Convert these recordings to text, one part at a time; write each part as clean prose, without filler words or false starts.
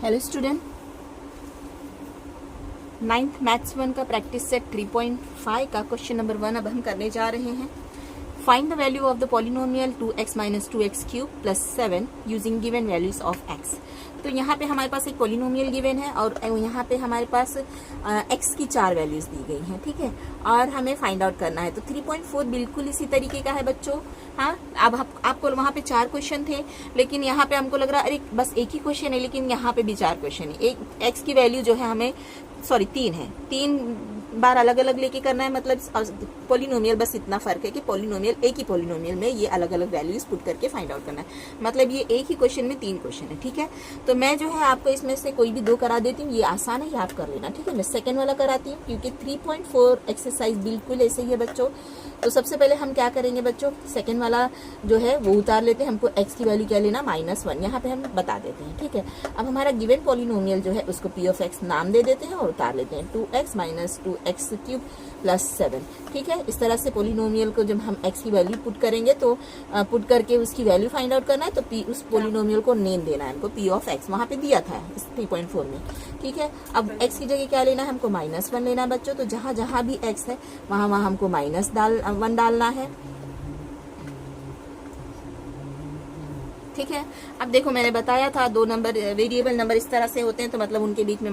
Hello student, 9th maths 1 का practice set 3.5 का question number 1 अब हम करने जा रहे हैं। Find the value of the polynomial 2x minus 2x cube plus 7 using given values of x। तो यहाँ पे हमारे पास एक पॉलिनोमियल गिवन है और यहाँ पे हमारे पास x की 4 वैल्यूज दी गई हैं, ठीक है, और हमें फाइंड आउट करना है। तो 3.4 बिल्कुल इसी तरीके का है बच्चों। हाँ, अब आपको वहाँ पे 4 क्वेश्चन थे, लेकिन यहाँ पे हमको लग रहा अरे बस एक ही क्वेश्चन है, लेकिन यहाँ पे भी 4 क्वेश्चन है। एक x की वैल्यू जो है हमें 3 है, 3 बार अलग अलग लेके करना है। मतलब पॉलिनोमियल बस इतना फर्क है कि पॉलिनोमियल एक ही पॉलिनोमियल में ये अलग अलग वैल्यूज पुट करके फाइंड आउट करना है। मतलब ये एक ही क्वेश्चन में 3 क्वेश्चन है, ठीक है। तो मैं जो है आपको इसमें से कोई भी 2 करा देती हूँ, ये आसान है, ये आप कर लेना, ठीक है। मैं सेकंड वाला कराती हूँ क्योंकि 3.4 एक्सरसाइज बिल्कुल ऐसे ही है बच्चों। तो सबसे पहले हम क्या करेंगे बच्चों, सेकंड वाला जो है वो उतार लेते हैं। हमको x की वैल्यू क्या लेना, -1, यहाँ पे हम बता देते हैं, ठीक है। अब हमारा गिवन पॉलिनोमियल जो है उसको p ऑफ x नाम दे देते हैं और उतार लेते हैं 2x minus 2x cube plus 7, ठीक है। इस तरह से पॉलिनोमियल को जब हम x की वैल्यू पुट करेंगे तो पुट करके उसकी वैल्यू फाइंड आउट करना है। तो p उस पॉलिनोमियल को नेम देना है हमको, p ऑफ x वहाँ पे दिया था इस 3.4 में, ठीक है। अब x की जगह क्या लेना है, हमको -1 लेना है बच्चों। तो जहाँ जहाँ भी x है वहाँ वहाँ हमको -1 डालना है, ठीक है। अब देखो मैंने बताया था 2 नंबर वेरिएबल नंबर इस तरह से होते हैं, तो मतलब उनके बीच में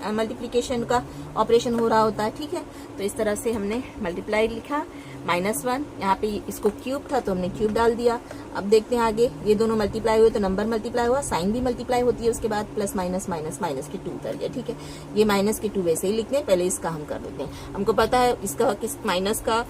मल्टीप्लिकेशन का ऑपरेशन हो रहा होता है, ठीक है। तो इस तरह से हमने मल्टीप्लाई लिखा, -1 यहाँ पे इसको क्यूब था तो हमने क्यूब डाल दिया। अब देखते हैं आगे, ये दोनों मल्टीप्लाई हुए तो नंबर मल्टीप्लाई हुआ, साइन भी मल्टीप्लाई होती है उसके बाद, प्लस माइनस माइनस माइनस के 2 उतर गया, ठीक है। ये माइनस के 2 वैसे ही लिखते हैं, पहले इसका हम कर देते हैं। हमको पता है इसका किस माइनस का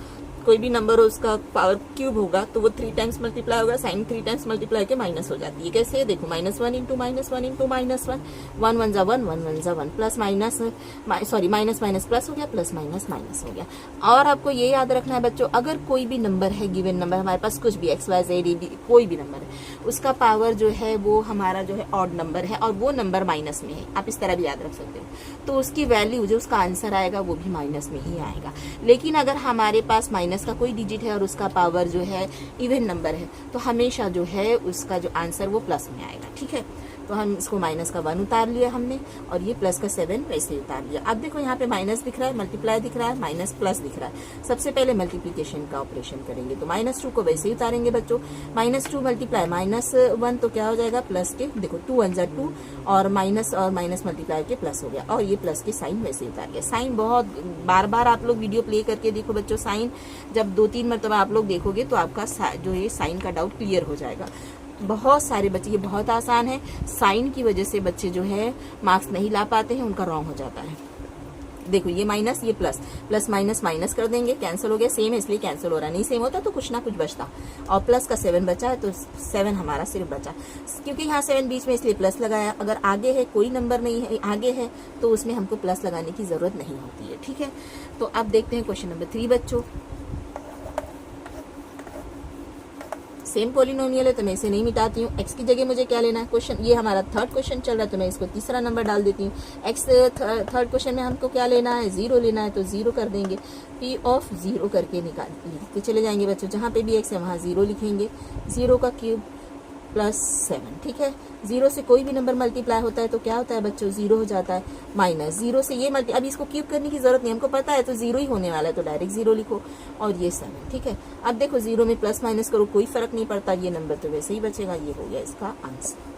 कोई भी नंबर हो उसका पावर क्यूब होगा तो वो 3 टाइम्स मल्टीप्लाई होगा, साइन 3 टाइम्स मल्टीप्लाई के माइनस हो जाती है। कैसे, देखो -1 इंटू -1 इंटू -1, 1 1 जा 1 1 1 जा 1, plus minus minus minus plus हो गया, प्लस माइनस माइनस हो गया। और आपको ये याद रखना है बच्चों, अगर कोई भी नंबर है, गिवन नंबर हमारे पास कुछ भी x y z e b कोई भी नंबर है, उसका पावर जो है वो हमारा जो है ऑड नंबर है और वो नंबर माइनस में है, आप इस तरह भी याद रख सकते हो। तो उसकी वैल्यू जो उसका आंसर आएगा वो भी माइनस में ही आएगा। लेकिन अगर हमारे पास माइनस का कोई डिजिट है और उसका पावर जो है इवन नंबर है, तो हमेशा जो है उसका जो आंसर वो प्लस में आएगा, ठीक है। तो हम इसको माइनस का 1 उतार लिया हमने और ये प्लस का 7 वैसे ही उतार लिया। अब देखो यहाँ पे माइनस दिख रहा है, मल्टीप्लाई दिख रहा है, माइनस प्लस दिख रहा है। सबसे पहले मल्टीप्लीकेशन का ऑपरेशन करेंगे तो -2 को वैसे ही उतारेंगे बच्चों। -2 मल्टीप्लाई -1 तो क्या हो जाएगा, प्लस के, देखो 2 1 जा 2 और माइनस मल्टीप्लाई के प्लस हो गया और ये प्लस के साइन वैसे ही उतार गया। साइन बहुत बार बार आप लोग वीडियो प्ले करके देखो बच्चों, साइन जब 2-3 मरतबा आप लोग देखोगे तो आपका जो ये साइन का डाउट क्लियर हो जाएगा। बहुत सारे बच्चे, ये बहुत आसान है, साइन की वजह से बच्चे जो है मार्क्स नहीं ला पाते हैं, उनका रॉन्ग हो जाता है। देखो ये माइनस, ये प्लस, प्लस माइनस माइनस कर देंगे, कैंसिल हो गया, सेम है इसलिए कैंसिल हो रहा है, नहीं सेम होता तो कुछ ना कुछ बचता। और प्लस का 7 बचा है तो 7 हमारा सिर्फ बचा, क्योंकि यहाँ 7 बीच में इसलिए प्लस लगाया। अगर आगे है कोई नंबर नहीं है, आगे है तो उसमें हमको प्लस लगाने की जरूरत नहीं होती है, ठीक है। तो अब देखते हैं क्वेश्चन नंबर 3 बच्चों। सेम पॉलिनोमियल है तो मैं इसे नहीं मिटाती हूँ। x की जगह मुझे क्या लेना है, क्वेश्चन ये हमारा 3rd क्वेश्चन चल रहा है तो मैं इसको तीसरा नंबर डाल देती हूँ। x 3rd क्वेश्चन में हमको क्या लेना है, 0 लेना है, तो 0 कर देंगे, p ऑफ 0 करके लिखते चले जाएंगे बच्चों। जहाँ पे भी x है वहाँ 0 लिखेंगे, 0 का क्यूब प्लस 7, ठीक है। 0 से कोई भी नंबर मल्टीप्लाई होता है तो क्या होता है बच्चों, 0 हो जाता है। -0 से ये अब इसको क्यूब करने की जरूरत नहीं, हमको पता है तो 0 ही होने वाला है तो डायरेक्ट 0 लिखो और ये 7, ठीक है। अब देखो 0 में प्लस माइनस करो, कोई फर्क नहीं पड़ता, ये नंबर तो वैसे ही बचेगा। ये हो गया इसका आंसर।